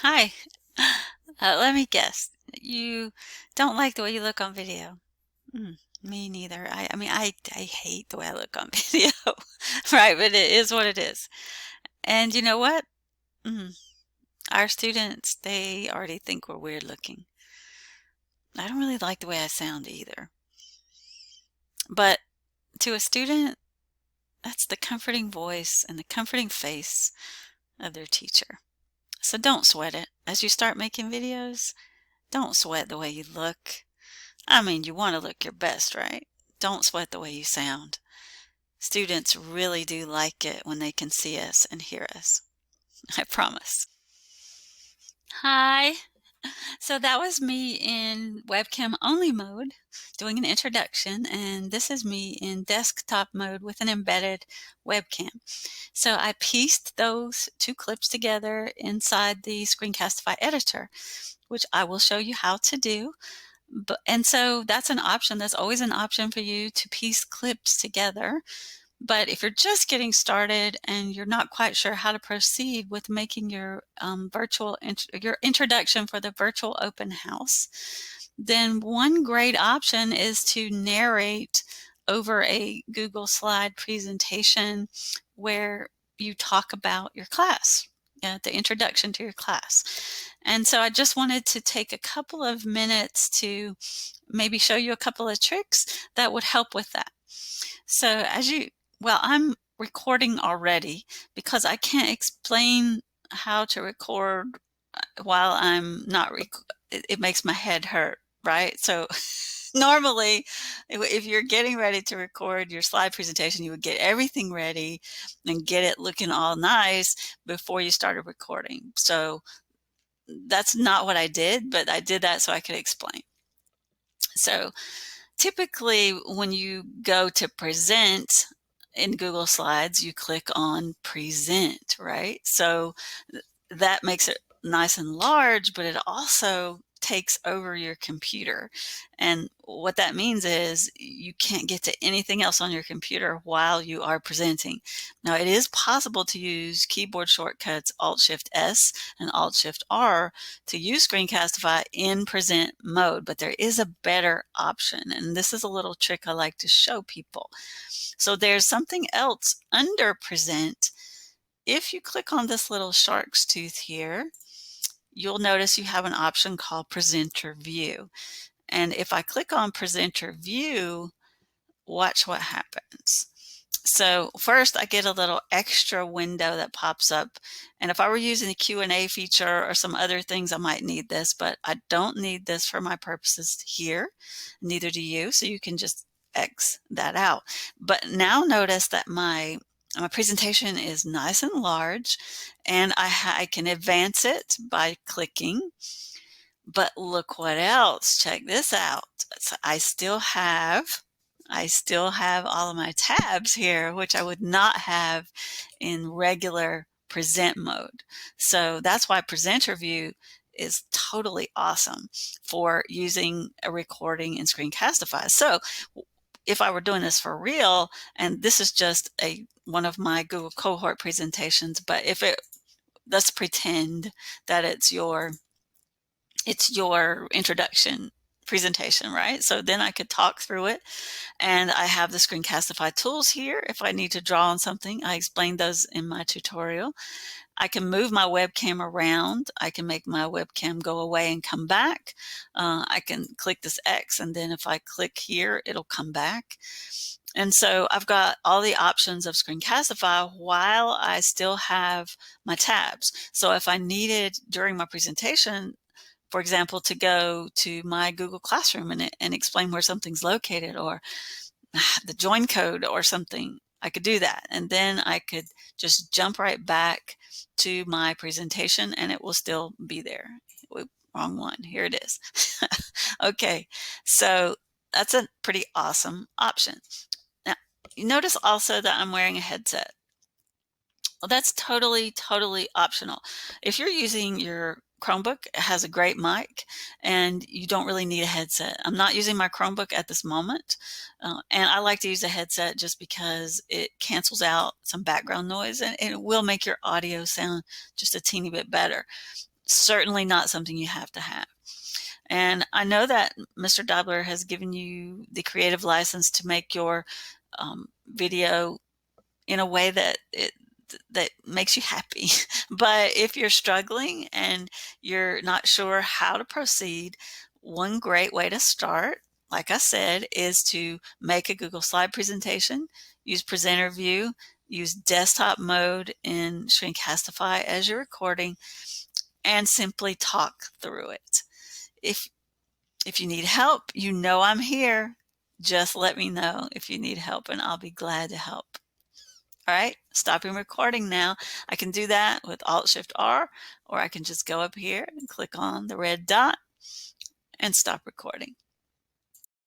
Hi. Let me guess. You don't like the way you look on video. Me neither. I hate the way I look on video. Right, but it is what it is. And you know what? Mm, our students, they already think we're weird looking. I don't really like the way I sound either. But to a student, that's the comforting voice and the comforting face of their teacher. So don't sweat it. As you start making videos, don't sweat the way you look. I mean, you want to look your best, right? Don't sweat the way you sound. Students really do like it when they can see us and hear us. I promise. Hi. So that was me in webcam only mode doing an introduction, and this is me in desktop mode with an embedded webcam. So I pieced those two clips together inside the Screencastify editor, which I will show you how to do. And so that's an option. That's always an option for you to piece clips together. But if you're just getting started and you're not quite sure how to proceed with making your your introduction for the virtual open house, then one great option is to narrate over a Google slide presentation where you talk about your class, the introduction to your class. And so I just wanted to take a couple of minutes to maybe show you a couple of tricks that would help with that. So I'm recording already because I can't explain how to record while I'm not it makes my head hurt, right? So normally if you're getting ready to record your slide presentation, you would get everything ready and get it looking all nice before you started recording. So that's not what I did, but I did that so I could explain. So typically when you go to present in Google Slides, you click on present, right? So that makes it nice and large, but it also takes over your computer. And what that means is you can't get to anything else on your computer while you are presenting. Now, it is possible to use keyboard shortcuts Alt-Shift-S and Alt-Shift-R to use Screencastify in present mode, but there is a better option. And this is a little trick I like to show people. So there's something else under present. If you click on this little shark's tooth here, you'll notice you have an option called Presenter View. And if I click on Presenter View, watch what happens. So first I get a little extra window that pops up. And if I were using the Q&A feature or some other things, I might need this, but I don't need this for my purposes here. Neither do you. So you can just X that out. But now notice that my presentation is nice and large, and I can advance it by clicking. But look what else. Check this out. So I still have all of my tabs here, which I would not have in regular present mode. So that's why Presenter View is totally awesome for using a recording in Screencastify. So if I were doing this for real, and this is just one of my Google cohort presentations, but let's pretend that it's your introduction presentation, right? So then I could talk through it, and I have the Screencastify tools here. If I need to draw on something, I explained those in my tutorial. I can move my webcam around. I can make my webcam go away and come back. I can click this X, and then if I click here, it'll come back. And so I've got all the options of Screencastify while I still have my tabs. So if I needed during my presentation, for example, to go to my Google Classroom and explain where something's located, or the join code or something, I could do that. And then I could just jump right back to my presentation and it will still be there. Whoop, wrong one. Here it is. Okay, so that's a pretty awesome option. Now, you notice also that I'm wearing a headset. Well, that's totally, totally optional. If you're using your Chromebook, it has a great mic and you don't really need a headset. I'm not using my Chromebook at this moment. And I like to use a headset just because it cancels out some background noise and it will make your audio sound just a teeny bit better. certainly not something you have to have. And I know that Mr. Dobler has given you the creative license to make your video in a way that that makes you happy. But if you're struggling and you're not sure how to proceed, one great way to start, like I said, is to make a Google Slide presentation, use presenter view, use desktop mode in Shrinkastify as you're recording, and simply talk through it. If you need help, you know I'm here. Just let me know if you need help and I'll be glad to help. All right, stopping recording now. I can do that with Alt-Shift-R, or I can just go up here and click on the red dot and stop recording.